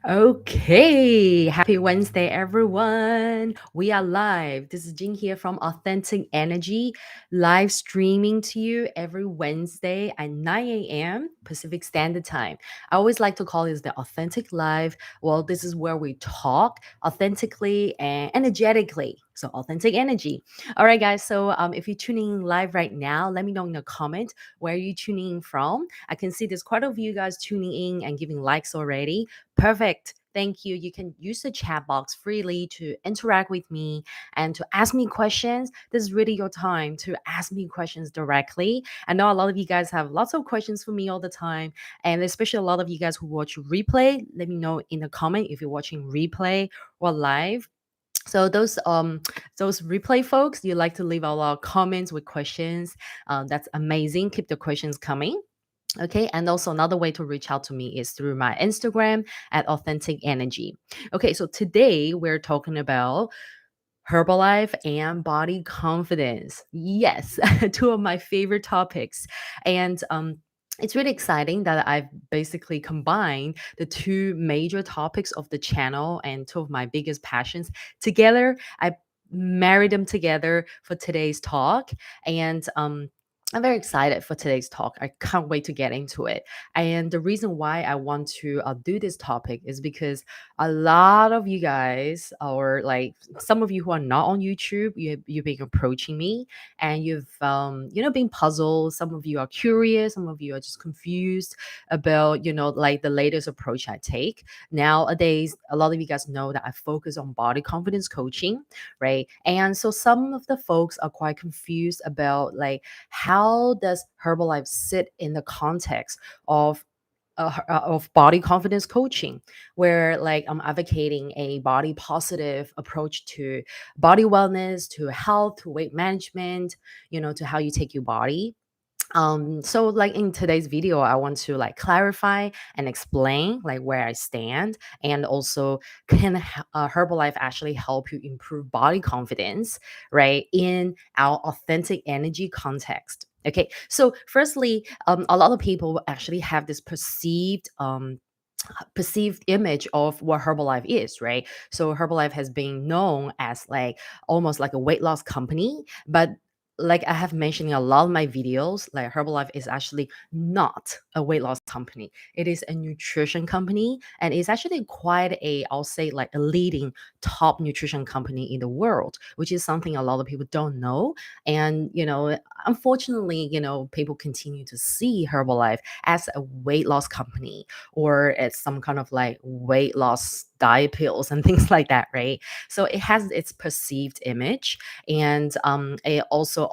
Okay, happy Wednesday, everyone. We are live. This is Jing here from Authentic Energy, live streaming to you every Wednesday at 9 a.m. Pacific Standard Time. I always like to call this the Authentic Live. Well, this is where we talk authentically and energetically. So, authentic energy. All right, guys. So, if you're tuning in live right now, let me know in the comment where you're tuning in from. I can see there's quite a few guys tuning in and giving likes already. Perfect. Thank you. You can use the chat box freely to interact with me and to ask me questions. This is really your time to ask me questions directly. I know a lot of you guys have lots of questions for me all the time, and especially a lot of you guys who watch replay. Let me know in the comment if you're watching replay or live. So those replay folks, you like to leave a lot of comments with questions. That's amazing. Keep the questions coming. Okay, and also another way to reach out to me is through my Instagram at Authentic Energy. Okay, so today we're talking about Herbalife and body confidence. Yes, two of my favorite topics. And it's really exciting that I've basically combined the two major topics of the channel and two of my biggest passions together. I married them together for today's talk. And I'm very excited for today's talk. I can't wait to get into it. And the reason why I want to do this topic is because a lot of you guys, or like some of you who are not on YouTube, you've been approaching me and you've been puzzled. Some of you are curious, some of you are just confused about like the latest approach I take. Nowadays, a lot of you guys know that I focus on body confidence coaching, right? And so some of the folks are quite confused about like how does Herbalife sit in the context of body confidence coaching, where like I'm advocating a body positive approach to body wellness, to health, to weight management, to how you take your body. So like in today's video, I want to like clarify and explain like where I stand, and also can Herbalife actually help you improve body confidence, right, in our authentic energy context. Okay, so firstly, a lot of people actually have this perceived image of what Herbalife is, right? So Herbalife has been known as like almost like a weight loss company, but like I have mentioned in a lot of my videos, like Herbalife is actually not a weight loss company. It is a nutrition company, and it's actually quite I'll say like a leading top nutrition company in the world, which is something a lot of people don't know. And unfortunately, people continue to see Herbalife as a weight loss company, or it's some kind of like weight loss diet pills and things like that, right? So it has its perceived image, and it also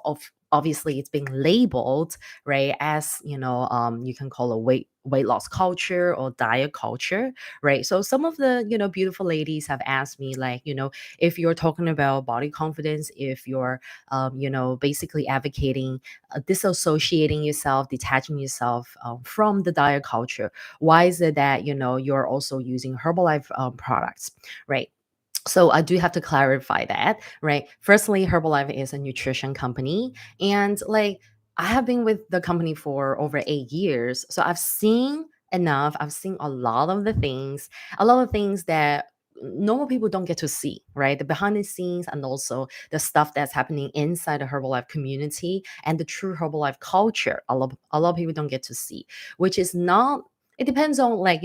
obviously it's being labeled, right, as you can call a weight loss culture or diet culture, right? So some of the beautiful ladies have asked me like, if you're talking about body confidence, if you're basically advocating disassociating yourself, detaching yourself from the diet culture, why is it that you're also using Herbalife products, right? So I do have to clarify that, right? Firstly, Herbalife is a nutrition company, and like I have been with the company for over 8 years, so I've seen enough. I've seen a lot of things that normal people don't get to see, right? The behind the scenes, and also the stuff that's happening inside the Herbalife community and the true Herbalife culture. A lot of people don't get to see, which is not. It depends on like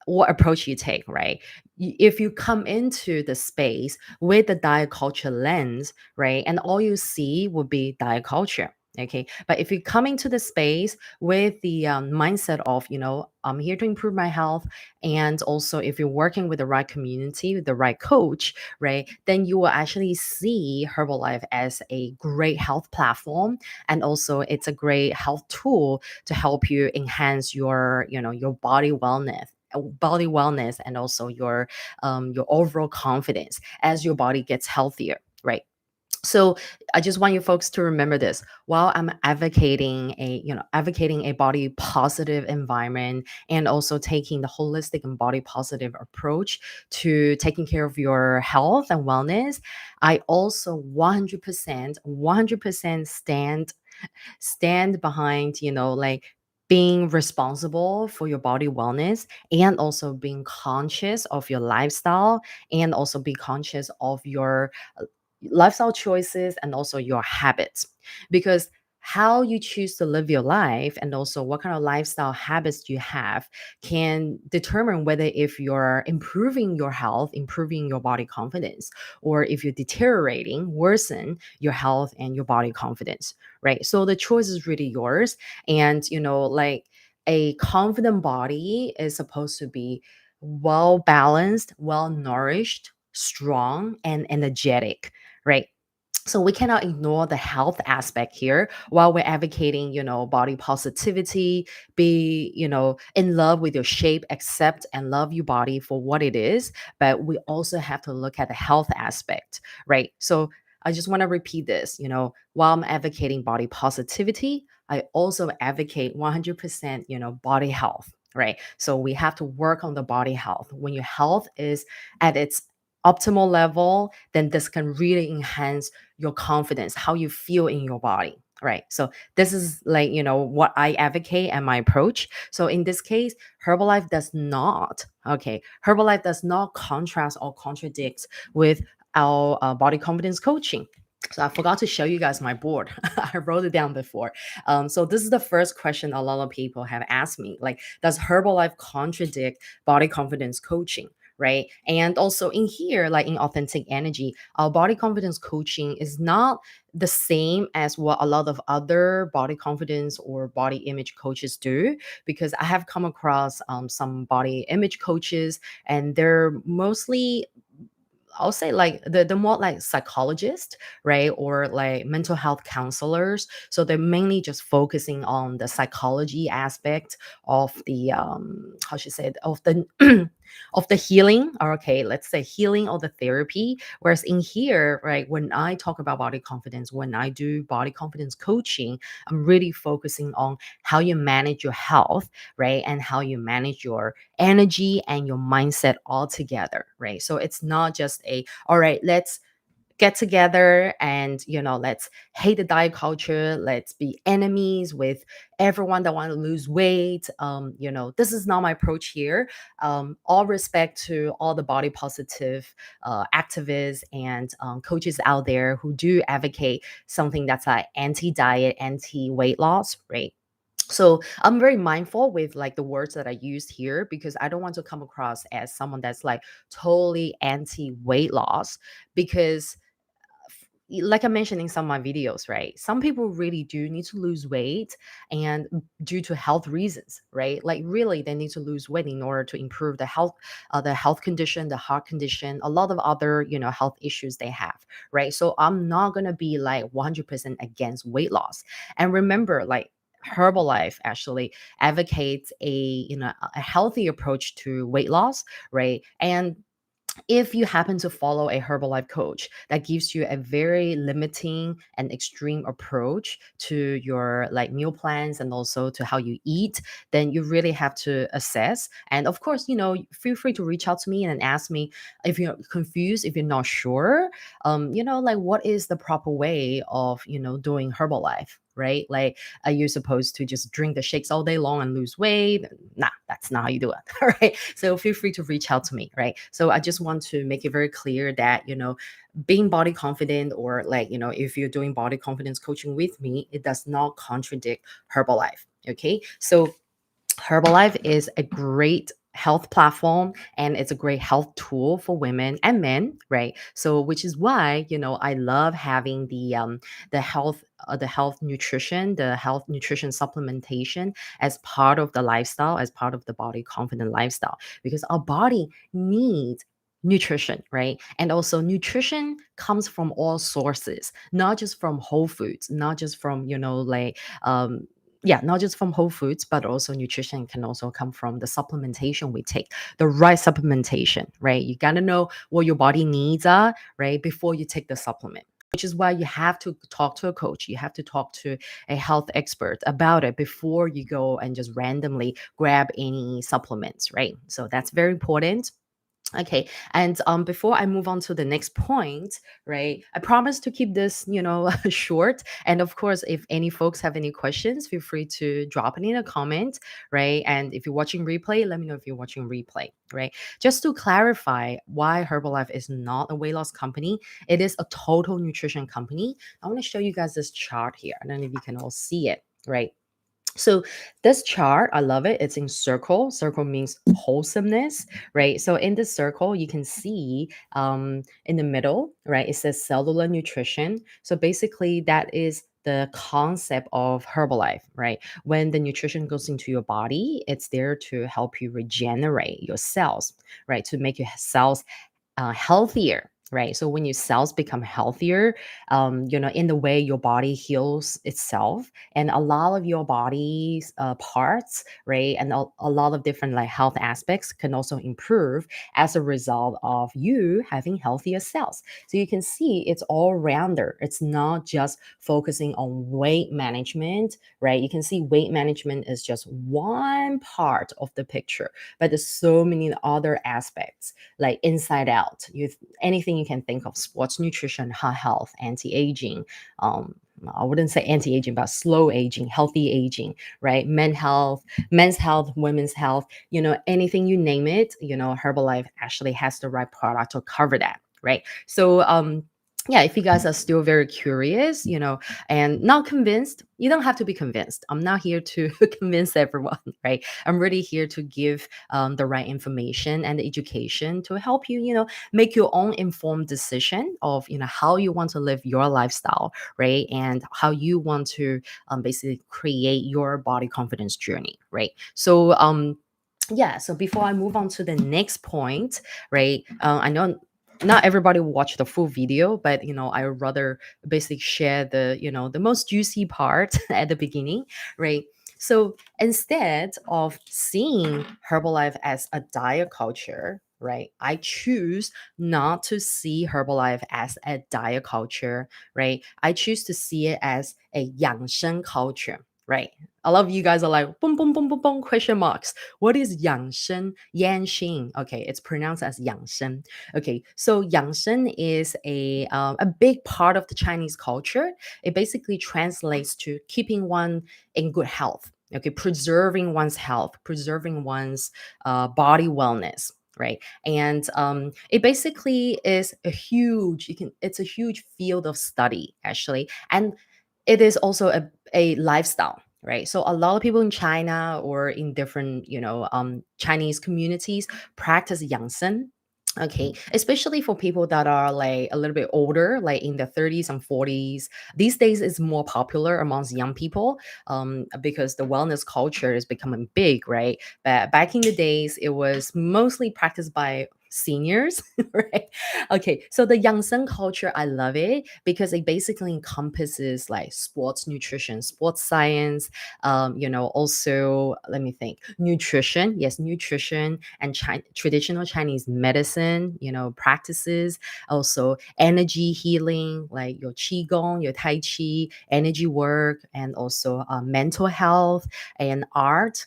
what approach you take, right? If you come into the space with the diet culture lens, right, and all you see would be diet culture. Okay, but if you come into the space with the mindset of, I'm here to improve my health, and also if you're working with the right community, with the right coach, right, then you will actually see Herbalife as a great health platform, and also it's a great health tool to help you enhance your body wellness, and also your overall confidence as your body gets healthier, right? So I just want you folks to remember this. While I'm advocating a body positive environment, and also taking the holistic and body positive approach to taking care of your health and wellness, I also 100% stand behind like being responsible for your body wellness, and also being conscious of your lifestyle, and also be conscious of your lifestyle choices and also your habits. Because how you choose to live your life and also what kind of lifestyle habits you have can determine whether if you're improving your health, improving your body confidence, or if you're deteriorating, worsen your health and your body confidence, right? So the choice is really yours. And like, a confident body is supposed to be well balanced, well nourished, strong, and energetic, right? So we cannot ignore the health aspect here while we're advocating, body positivity, be, in love with your shape, accept and love your body for what it is. But we also have to look at the health aspect, right? So I just want to repeat this, while I'm advocating body positivity, I also advocate 100%, body health, right? So we have to work on the body health. When your health is at its optimal level, then this can really enhance your confidence, how you feel in your body. Right. So this is like, what I advocate and my approach. So in this case, Herbalife does not, okay, Herbalife does not contrast or contradict with our body confidence coaching. So I forgot to show you guys my board. I wrote it down before. So this is the first question a lot of people have asked me. Like, does Herbalife contradict body confidence coaching? Right. And also in here, like in authentic energy, our body confidence coaching is not the same as what a lot of other body confidence or body image coaches do, because I have come across some body image coaches, and they're mostly, I'll say, like the more like psychologists, right? Or like mental health counselors. So they're mainly just focusing on the psychology aspect of the how should I say it, of the of the healing, or okay, let's say healing or the therapy. Whereas in here, right, when I talk about body confidence, when I do body confidence coaching, I'm really focusing on how you manage your health, right? And how you manage your energy and your mindset all together, right? So it's not just a, all right, let's get together and let's hate the diet culture, let's be enemies with everyone that want to lose weight. This is not my approach here. All respect to all the body positive activists and coaches out there who do advocate something that's like anti-diet, anti-weight loss, right? So I'm very mindful with like the words that I used here, because I don't want to come across as someone that's like totally anti weight loss. Because like I mentioned in some of my videos, right? Some people really do need to lose weight, and due to health reasons, right? Like really, they need to lose weight in order to improve the health condition, the heart condition, a lot of other, health issues they have, right? So I'm not gonna be like 100% against weight loss. And remember, like, Herbalife actually advocates a healthy approach to weight loss, right? And if you happen to follow a Herbalife coach that gives you a very limiting and extreme approach to your like meal plans and also to how you eat, then you really have to assess. And of course, feel free to reach out to me and ask me if you're confused, if you're not sure, like what is the proper way of, doing Herbalife, right? Like, are you supposed to just drink the shakes all day long and lose weight? Nah, that's not how you do it. All right. So feel free to reach out to me, right? So I just want to make it very clear that, being body confident, or like, if you're doing body confidence coaching with me, it does not contradict Herbalife. Okay. So Herbalife is a great health platform, and it's a great health tool for women and men, right? So which is why, I love having the health nutrition supplementation as part of the lifestyle, as part of the body confident lifestyle, because our body needs nutrition, right? And also nutrition comes from all sources, not just from whole foods, not just from, like not just from whole foods, but also nutrition can also come from the supplementation we take, the right supplementation, right? You got to know what your body needs are, right, before you take the supplement. Which is why you have to talk to a coach, you have to talk to a health expert about it before you go and just randomly grab any supplements, right? So that's very important. Okay, and before I move on to the next point, right? I promise to keep this, short. And of course, if any folks have any questions, feel free to drop it in a comment, right? And if you're watching replay, let me know if you're watching replay, right? Just to clarify why Herbalife is not a weight loss company, it is a total nutrition company. I want to show you guys this chart here. I don't know if you can all see it, right? So this chart, I love it. It's in circle. Circle means wholesomeness, right? So in this circle, you can see in the middle, right? It says cellular nutrition. So basically, that is the concept of Herbalife, right? When the nutrition goes into your body, it's there to help you regenerate your cells, right? To make your cells healthier, right? So when your cells become healthier, in the way your body heals itself, and a lot of your body's parts, right, and a lot of different like health aspects can also improve as a result of you having healthier cells. So you can see it's all rounder. It's not just focusing on weight management, right? You can see weight management is just one part of the picture, but there's so many other aspects like inside out. Anything you can think of: sports nutrition, heart health, anti-aging. I wouldn't say anti-aging, but slow aging, healthy aging, right? Men's health, women's health. Anything you name it. Herbalife actually has the right product to cover that, right? So yeah, if you guys are still very curious, and not convinced, you don't have to be convinced. I'm not here to convince everyone, right? I'm really here to give the right information and education to help you, make your own informed decision of, how you want to live your lifestyle, right? And how you want to basically create your body confidence journey, right? So, yeah, so before I move on to the next point, right? I know not everybody will watch the full video, but I would rather basically share the most juicy part at the beginning, right? So instead of seeing Herbalife as a diet culture, right, I choose not to see Herbalife as a diet culture, right? I choose to see it as a Yangshan culture, right? A lot of you guys are like, boom, boom, boom, boom, boom, question marks. What is Yangshan? Yanshin. Okay, it's pronounced as Yangshan. Okay, so Yangshan is a big part of the Chinese culture. It basically translates to keeping one in good health. Okay, preserving one's health, preserving one's body wellness, right? And it basically is it's a huge field of study actually, and it is also a lifestyle, right? So a lot of people in China or in different Chinese communities practice Yangsen. Okay, especially for people that are like a little bit older, like in their 30s and 40s. These days it's more popular amongst young people, because the wellness culture is becoming big, right? But back in the days it was mostly practiced by seniors, right? Okay, so the Yangsen culture, I love it because it basically encompasses like sports nutrition, sports science, also, let me think, nutrition, yes, nutrition, and traditional Chinese medicine, practices, also energy healing, like your Qigong, your Tai Chi, energy work, and also mental health and art,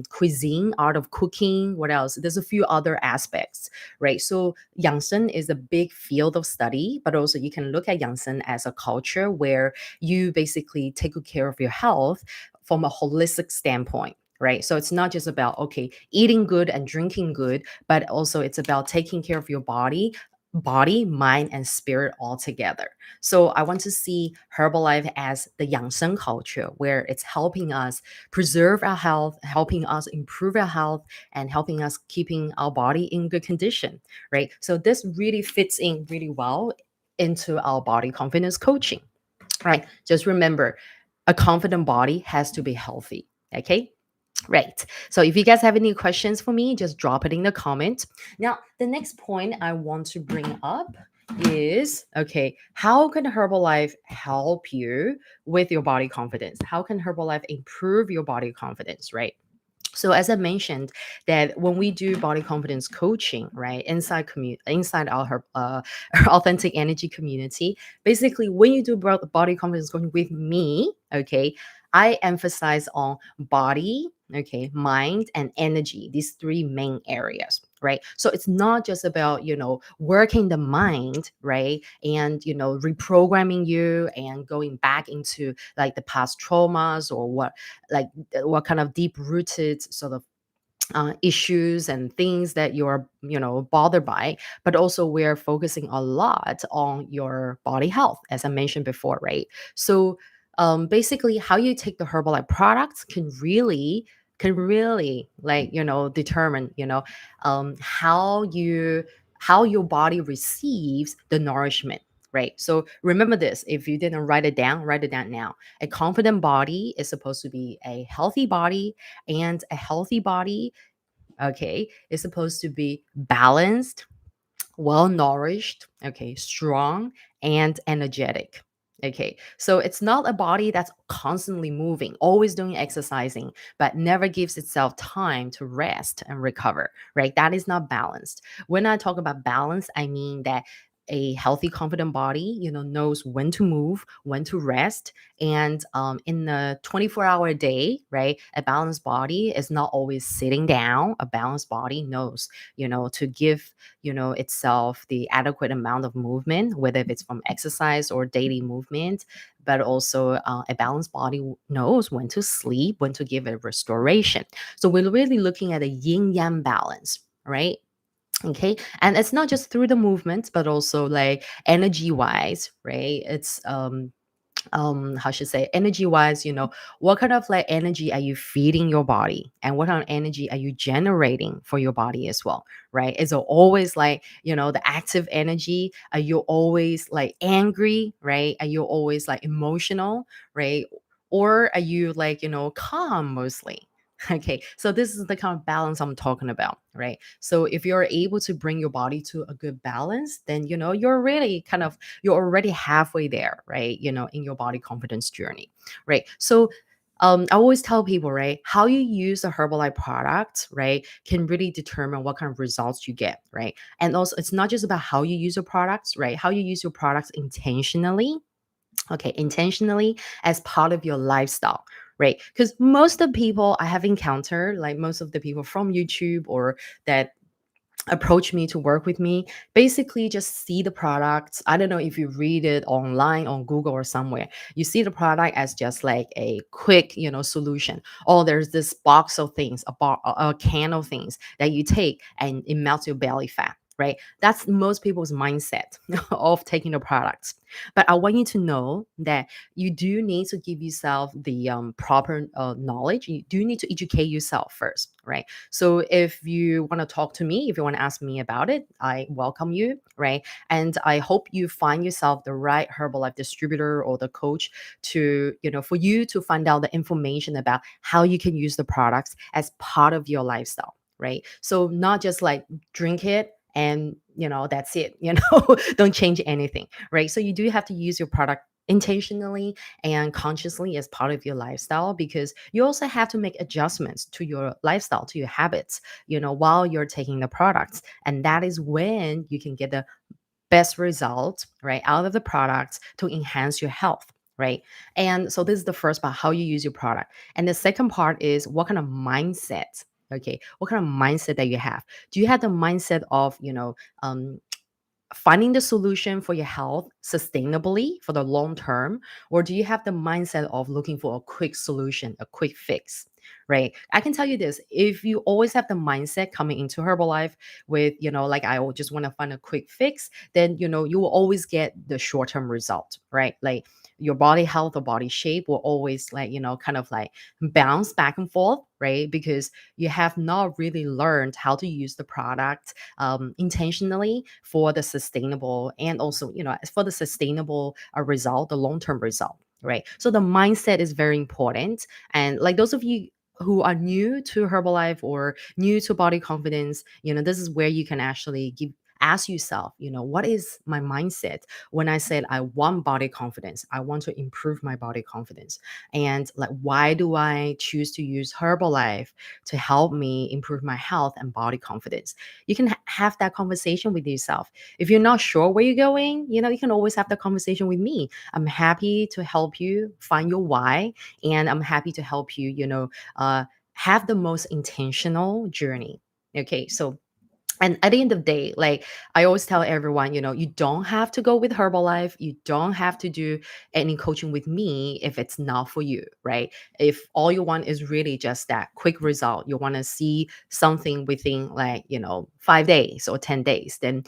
cuisine, art of cooking. What else? There's a few other aspects, right? So Yangsen is a big field of study, but also you can look at Yangsen as a culture where you basically take good care of your health from a holistic standpoint. Right. So it's not just about, okay, eating good and drinking good, but also it's about taking care of your body, mind, and spirit all together. So I want to see Herbalife as the Yangsen culture, where it's helping us preserve our health, helping us improve our health, and helping us keeping our body in good condition, right? So this really fits in really well into our body confidence coaching, right? Just remember, a confident body has to be healthy. Okay. Right. So if you guys have any questions for me, just drop it in the comment. Now, the next point I want to bring up is, okay, how can Herbalife help you with your body confidence? How can Herbalife improve your body confidence, right? So as I mentioned, that when we do body confidence coaching, right, inside our authentic energy community, basically when you do body confidence coaching with me, okay, I emphasize on body, okay, mind, and energy, these three main areas. right? So it's not just about, working the mind, right? And, reprogramming you and going back into like the past traumas or like what kind of deep rooted sort of issues and things that you're bothered by, but also we're focusing a lot on your body health, as I mentioned before, right? So basically how you take the Herbalife products can really like determine how your body receives the nourishment, right? So remember this, if you didn't write it down now. A confident body is supposed to be a healthy body, and a healthy body, okay, is supposed to be balanced, well nourished, okay, strong, and energetic. Okay, so it's not a body that's constantly moving, always doing exercising, but never gives itself time to rest and recover, right? That is not balanced. When I talk about balance, I mean that a healthy, confident body, knows when to move, when to rest. And in the 24-hour day, right, a balanced body is not always sitting down. A balanced body knows, to give itself the adequate amount of movement, whether if it's from exercise or daily movement. But also a balanced body knows when to sleep, when to give it restoration. So we're really looking at a yin yang balance, right? Okay, and it's not just through the movements, but also like energy wise, right? It's how should I say, energy wise, what kind of like energy are you feeding your body, and what kind of energy are you generating for your body as well, right? Is it always like the active energy? Are you always like angry, right? Are you always like emotional, right? Or are you like calm mostly? Okay, so this is the kind of balance I'm talking about, right? So if you're able to bring your body to a good balance, then you're really kind of, you're already halfway there, right? In your body confidence journey, right? So I always tell people, right, how you use the Herbalife product, right, can really determine what kind of results you get, right? And also, it's not just about how you use your products, right? How you use your products intentionally, okay, intentionally as part of your lifestyle, right? Because most of the people I have encountered, like most of the people from YouTube or that approach me to work with me, basically just see the products. I don't know if you read it online on Google or somewhere. You see the product as just like a quick, solution. Oh, there's this box of things, a can of things that you take and it melts your belly fat. Right? That's most people's mindset of taking the products. But I want you to know that you do need to give yourself the proper knowledge. You do need to educate yourself first, right? So if you want to talk to me, if you want to ask me about it, I welcome you, right? And I hope you find yourself the right Herbalife distributor or the coach to, for you to find out the information about how you can use the products as part of your lifestyle, right? So not just like drink it and that's it, don't change anything, right? So you do have to use your product intentionally and consciously as part of your lifestyle, because you also have to make adjustments to your lifestyle, to your habits, while you're taking the products. And that is when you can get the best result, right, out of the products to enhance your health, right? And so this is the first part, how you use your product. And the second part is what kind of mindset, okay, what kind of mindset that you have. Do you have the mindset of um, finding the solution for your health sustainably for the long term, or do you have the mindset of looking for a quick solution, a quick fix, right? I can tell you this, if you always have the mindset coming into Herbalife with like I just want to find a quick fix, then you will always get the short-term result, right? Like your body health or body shape will always like kind of like bounce back and forth, right? Because you have not really learned how to use the product intentionally for the sustainable, and also for the sustainable result, the long-term result, right? So the mindset is very important. And like those of you who are new to Herbalife or new to body confidence, this is where you can actually ask yourself, what is my mindset when I said I want body confidence, I want to improve my body confidence, and like why do I choose to use Herbalife to help me improve my health and body confidence? You can have that conversation with yourself. If you're not sure where you're going, you can always have the conversation with me. I'm happy to help you find your why, and I'm happy to help you, have the most intentional journey. Okay, so And at the end of the day, like I always tell everyone, you don't have to go with Herbalife. You don't have to do any coaching with me if it's not for you, right? If all you want is really just that quick result, you want to see something within like, 5 days or 10 days, then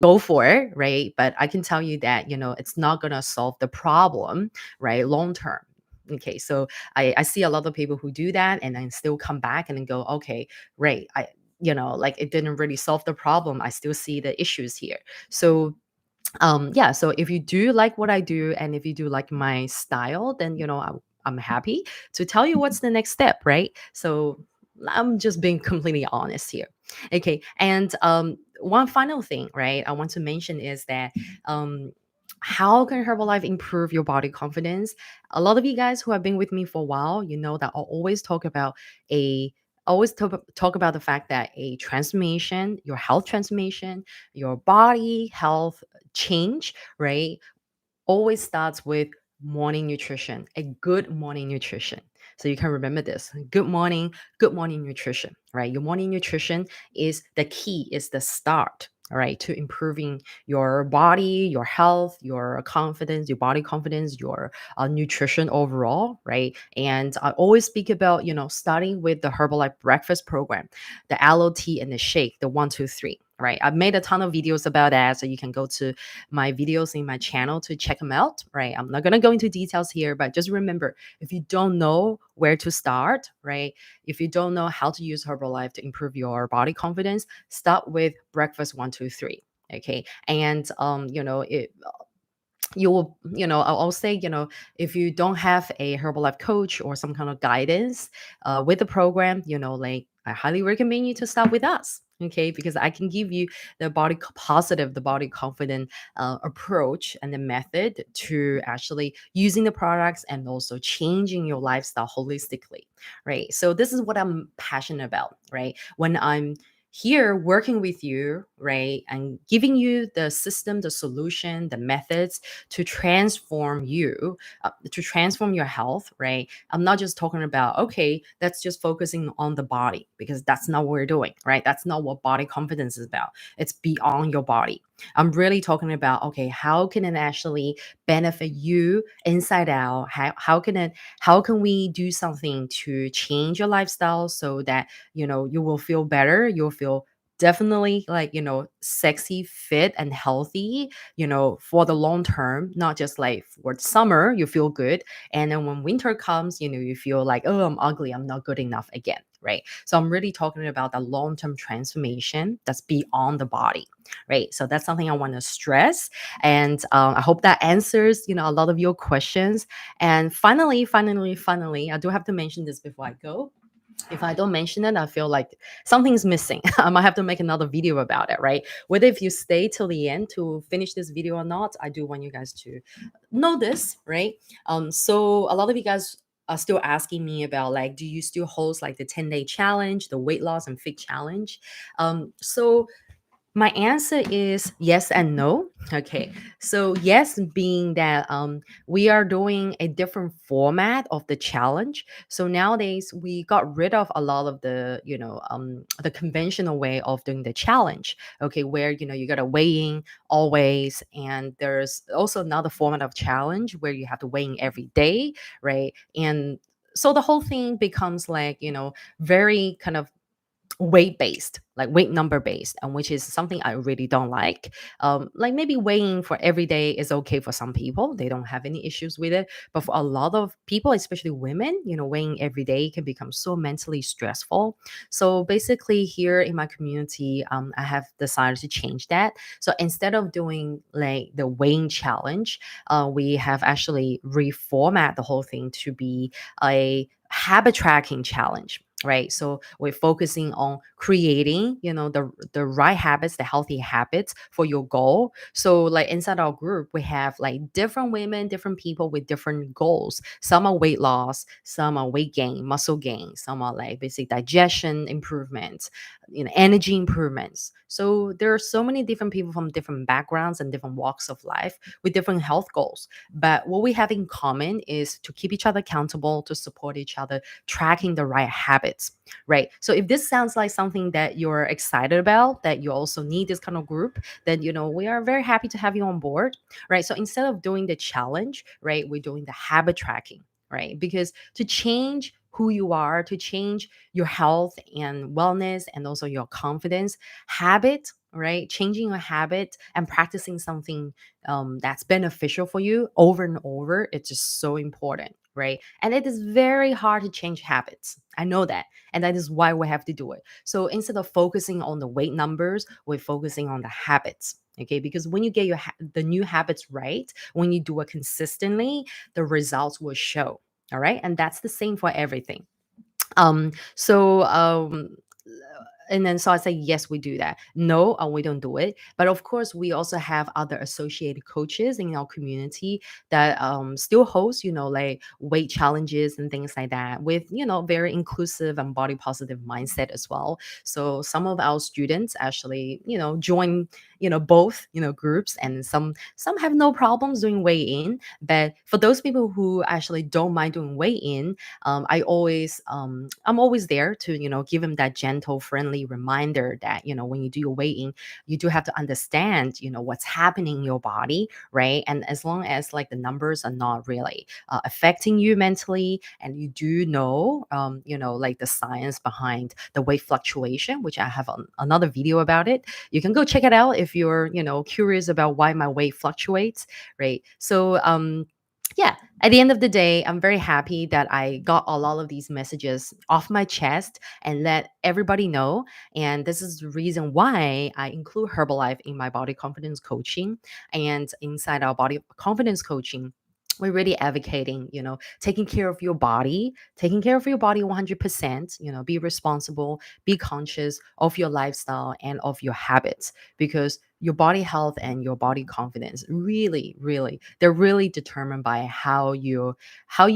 go for it, right? But I can tell you that, it's not going to solve the problem, right? Long term. Okay, so I see a lot of people who do that and then still come back and then go, okay, right. Like it didn't really solve the problem. I still see the issues here. So yeah, so if you do like what I do and if you do like my style, then I'm happy to tell you what's the next step, right? So I'm just being completely honest here. Okay, and one final thing, right, I want to mention is that um how can Herbalife improve your body confidence? A lot of you guys who have been with me for a while, you know that I'll always talk about a always talk about the fact that a transformation, your health transformation, your body health change, right, always starts with morning nutrition, a good morning nutrition. So you can remember this. Good morning nutrition, right? Your morning nutrition is the key, is the start, all right, to improving your body, your health, your confidence, your body confidence, your nutrition overall, right? And I always speak about, starting with the Herbalife breakfast program, the aloe tea and the shake, the 1, 2, 3. Right. I've made a ton of videos about that. So you can go to my videos in my channel to check them out, right? I'm not going to go into details here, but just remember, if you don't know where to start, right? If you don't know how to use Herbalife to improve your body confidence, start with breakfast 1, 2, 3. Okay. And you will, I'll say, if you don't have a Herbalife coach or some kind of guidance with the program, like I highly recommend you to start with us. Okay, because I can give you the positive, the body confident approach and the method to actually using the products and also changing your lifestyle holistically, right? So this is what I'm passionate about, right? When I'm here working with you, right, and giving you the system, the solution, the methods to transform you, to transform your health, right? I'm not just talking about, okay, that's just focusing on the body because that's not what we're doing, right? That's not what body confidence is about. It's beyond your body. I'm really talking about, okay, how can it actually benefit you inside out? How can we do something to change your lifestyle so that, you will feel better, you'll feel definitely like, sexy, fit, and healthy, for the long term, not just like for summer, you feel good. And then when winter comes, you feel like, oh, I'm ugly, I'm not good enough again. Right. So I'm really talking about the long term transformation that's beyond the body. Right. So that's something I want to stress. And I hope that answers, a lot of your questions. And finally, I do have to mention this before I go. If I don't mention it, I feel like something's missing. I might have to make another video about it, right? Whether if you stay till the end to finish this video or not, I do want you guys to know this, right? So a lot of you guys are still asking me about like, do you still host like the 10-day challenge, the weight loss and fit challenge? So my answer is yes and no. Okay. So yes, being that we are doing a different format of the challenge. So nowadays we got rid of a lot of the conventional way of doing the challenge. Okay, where you gotta weigh in always, and there's also another format of challenge where you have to weigh in every day, right? And so the whole thing becomes like, very kind of weight based, like weight number based, and which is something I really don't like. Like maybe weighing for every day is okay for some people, they don't have any issues with it, but for a lot of people, especially women, weighing every day can become so mentally stressful. So basically here in my community, I have decided to change that. So instead of doing like the weighing challenge, we have actually reformat the whole thing to be a habit tracking challenge, right? So we're focusing on creating, the right habits, the healthy habits for your goal. So like inside our group, we have like different women, different people with different goals. Some are weight loss, some are weight gain, muscle gain, some are like basic digestion improvements. energy improvements. So there are so many different people from different backgrounds and different walks of life with different health goals. But what we have in common is to keep each other accountable, to support each other, tracking the right habits, right? So if this sounds like something that you're excited about, that you also need this kind of group, then we are very happy to have you on board, right? So instead of doing the challenge, right, we're doing the habit tracking, right? Because to change who you are, to change your health and wellness and also your confidence, habit, right? Changing your habit and practicing something that's beneficial for you over and over, it's just so important, right? And it is very hard to change habits. I know that. And that is why we have to do it. So instead of focusing on the weight numbers, we're focusing on the habits. Okay, because when you get the new habits right, when you do it consistently, the results will show. All right, and that's the same for everything. So and then so I say, yes, we do that. No, we don't do it. But of course, we also have other associated coaches in our community that still host, like weight challenges and things like that with, very inclusive and body positive mindset as well. So some of our students actually, join, both, groups, and some have no problems doing weigh in. But for those people who actually don't mind doing weigh in, I'm always there to give him that gentle friendly reminder that when you do your weighing, you do have to understand what's happening in your body, right? And as long as like the numbers are not really affecting you mentally, and you do know like the science behind the weight fluctuation, which I have another video about it. You can go check it out if you're curious about why my weight fluctuates, right? So yeah, at the end of the day, I'm very happy that I got a lot of these messages off my chest and let everybody know. And this is the reason why I include Herbalife in my body confidence coaching. And inside our body confidence coaching, we're really advocating, taking care of your body 100%, be responsible, be conscious of your lifestyle and of your habits, because your body health and your body confidence really, really, they're really determined by how you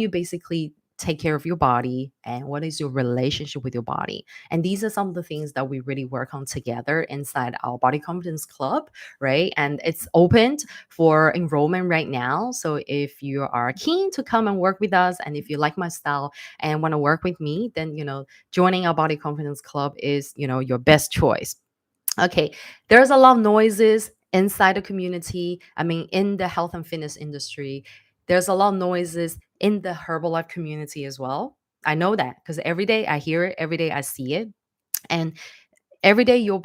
basically take care of your body and what is your relationship with your body. And these are some of the things that we really work on together inside our body confidence club, right? And it's opened for enrollment right now. So if you are keen to come and work with us, and if you like my style and want to work with me, then joining our body confidence club is your best choice. Okay, there's a lot of noises inside the community. I mean, in the health and fitness industry, there's a lot of noises in the Herbalife community as well. I know that because every day I hear it, every day I see it. And every day you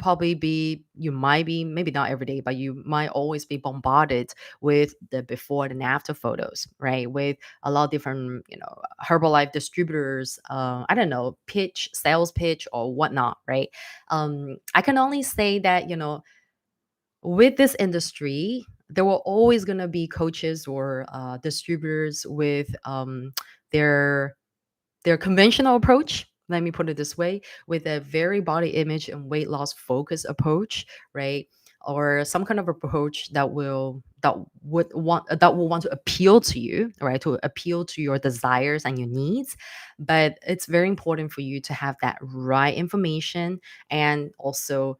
might be, maybe not every day, but you might always be bombarded with the before and after photos, right? With a lot of different, Herbalife distributors, I don't know, sales pitch or whatnot, right? I can only say that, with this industry, there were always going to be coaches or distributors with their their conventional approach, let me put it this way, with a very body image and weight loss focused approach, right? Or some kind of approach that will want to appeal to you, right? To appeal to your desires and your needs. But it's very important for you to have that right information and also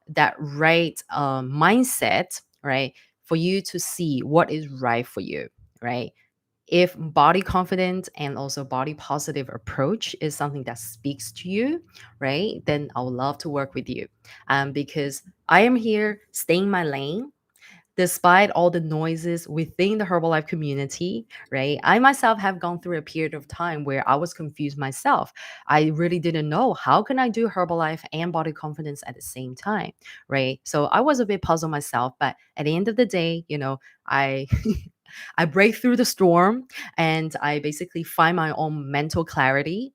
that right mindset, right? For you to see what is right for you, right? If body confident and also body positive approach is something that speaks to you, right, then I would love to work with you, because I am here staying my lane despite all the noises within the Herbalife community, right? I myself have gone through a period of time where I was confused myself. I really didn't know how can I do Herbalife and body confidence at the same time, right? So I was a bit puzzled myself, but at the end of the day, I I break through the storm and I basically find my own mental clarity.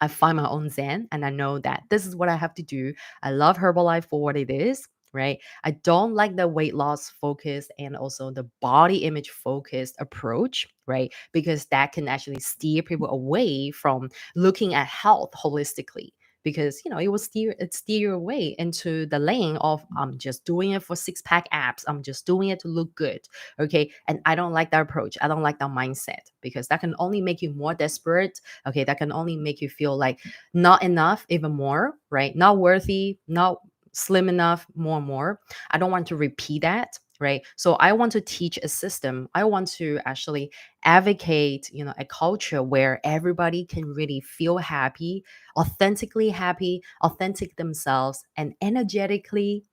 I find my own zen and I know that this is what I have to do. I love Herbalife for what it is, right? I don't like the weight loss focus and also the body image focused approach, right? Because that can actually steer people away from looking at health holistically. because it will steer you away into the lane of I'm just doing it for six pack abs. I'm just doing it to look good. Okay. And I don't like that approach. I don't like that mindset because that can only make you more desperate. Okay. That can only make you feel like not enough, even more, right? Not worthy, not slim enough, more and more. I don't want to repeat that. Right. So I want to teach a system. I want to actually advocate, a culture where everybody can really feel happy, authentic themselves, and energetically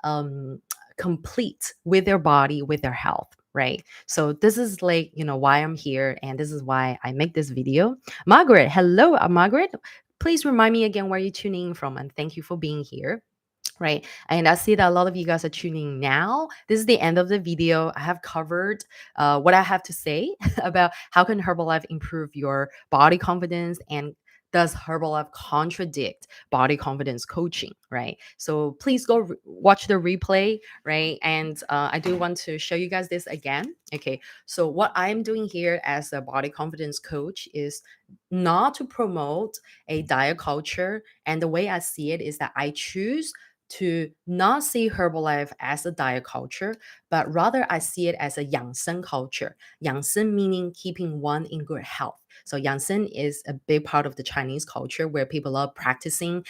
um, complete with their body, with their health. Right. So this is like, why I'm here. And this is why I make this video. Margaret, hello, Margaret. Please remind me again where you're tuning in from. And thank you for being here. Right. And I see that a lot of you guys are tuning now. This is the end of the video. I have covered what I have to say about how can Herbalife improve your body confidence, and does Herbalife contradict body confidence coaching, right? So please go watch the replay, right? And I do want to show you guys this again. Okay. So what I'm doing here as a body confidence coach is not to promote a diet culture. And the way I see it is that I choose to not see Herbalife as a diet culture, but rather I see it as a Yangshan culture. Yangshan meaning keeping one in good health. So Yangshan is a big part of the Chinese culture where people are practicing,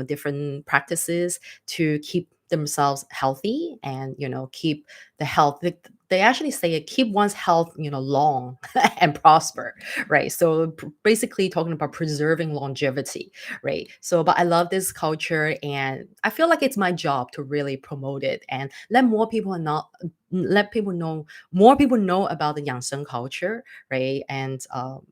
different practices to keep themselves healthy and keep the health. They actually say it, keep one's health long and prosper, right? So basically talking about preserving longevity, right? So, but I love this culture, and I feel like it's my job to really promote it and let people know more people know about the Yangtze culture, right? And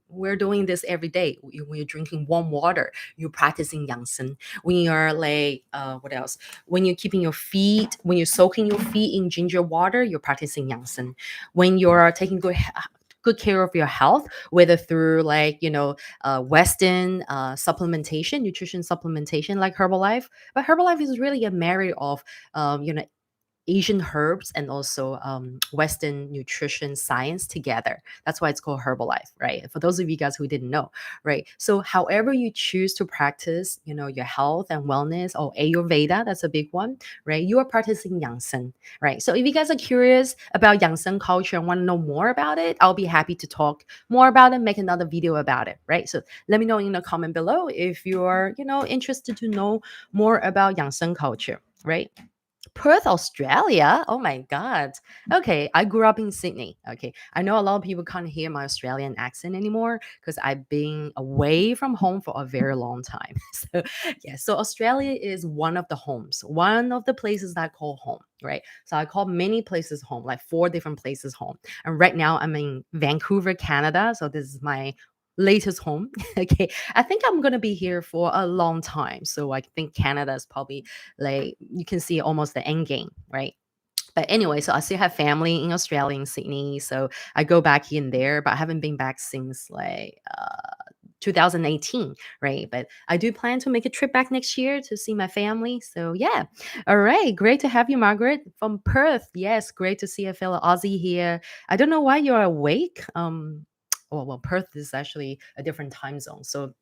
we're doing this every day. When you're drinking warm water, you're practicing Yangtze. When you're like, what else? When you're soaking your feet in ginger water, you're practicing Yangtze. When you're taking good care of your health, whether through like Western supplementation, nutrition supplementation like Herbalife. But Herbalife is really a marriage of um, you know Asian herbs and also Western nutrition science together. That's why it's called Herbalife, right? For those of you guys who didn't know, right? So, however you choose to practice, your health and wellness, or Ayurveda, that's a big one, right? You are practicing Yangtze, right? So, if you guys are curious about Yangtze culture and want to know more about it, I'll be happy to talk more about it, make another video about it, right? So, let me know in the comment below if you're, interested to know more about Yangtze culture, right? Perth, Australia. Oh my God. Okay. I grew up in Sydney. Okay. I know a lot of people can't hear my Australian accent anymore because I've been away from home for a very long time. So, yeah. So, Australia is one of the homes, one of the places that I call home, right? So, I call many places home, like four different places home. And right now I'm in Vancouver, Canada. So, this is my latest home. Okay. I think I'm going to be here for a long time. So, I think Canada is probably like you can see almost the end game, right? But anyway, so I still have family in Australia, in Sydney. So I go back here and there, but I haven't been back since like 2018, right? But I do plan to make a trip back next year to see my family. So yeah. All right. Great to have you, Margaret, from Perth. Yes, great to see a fellow Aussie here. I don't know why you're awake. Well, Perth is actually a different time zone. So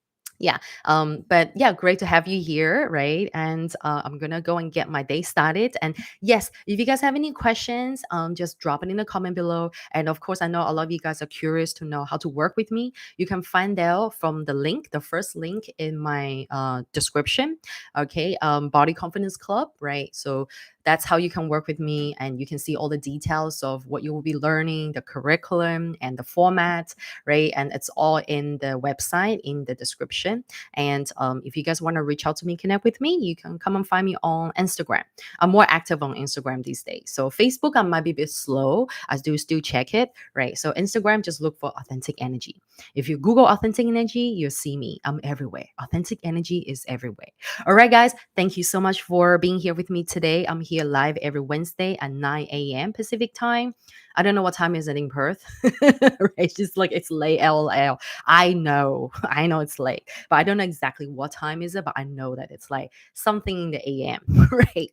yeah, but yeah, great to have you here, right? And I'm gonna go and get my day started. And yes, if you guys have any questions, just drop it in the comment below. And of course, I know a lot of you guys are curious to know how to work with me. You can find out from the link, the first link in my description. Okay, Body Confidence Club, right? So that's how you can work with me, and you can see all the details of what you will be learning, the curriculum, and the format, right? And it's all in the website in the description. And if you guys want to reach out to me, connect with me, you can come and find me on Instagram. I'm more active on Instagram these days. So Facebook, I might be a bit slow. I do still check it, right? So Instagram, just look for authentic energy. If you Google authentic energy, you'll see me. I'm everywhere. Authentic energy is everywhere. All right, guys, thank you so much for being here with me today. I'm here live every Wednesday at 9 a.m. Pacific time. I don't know what time is it in Perth. Right? It's just like it's late LL. I know it's late, but I don't know exactly what time is it, but I know that it's like something in the AM, right?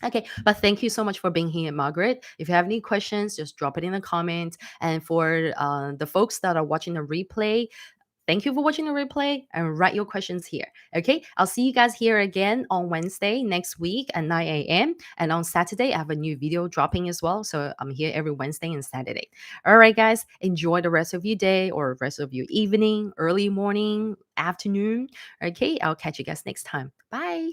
Okay, but thank you so much for being here, Margaret. If you have any questions, just drop it in the comments. And for the folks that are watching the replay, Thank you for watching the replay and write your questions here. Okay, I'll see you guys here again on Wednesday next week at 9 a.m. And on Saturday, I have a new video dropping as well. So I'm here every Wednesday and Saturday. All right, guys, enjoy the rest of your day or rest of your evening, early morning, afternoon. Okay, I'll catch you guys next time. Bye.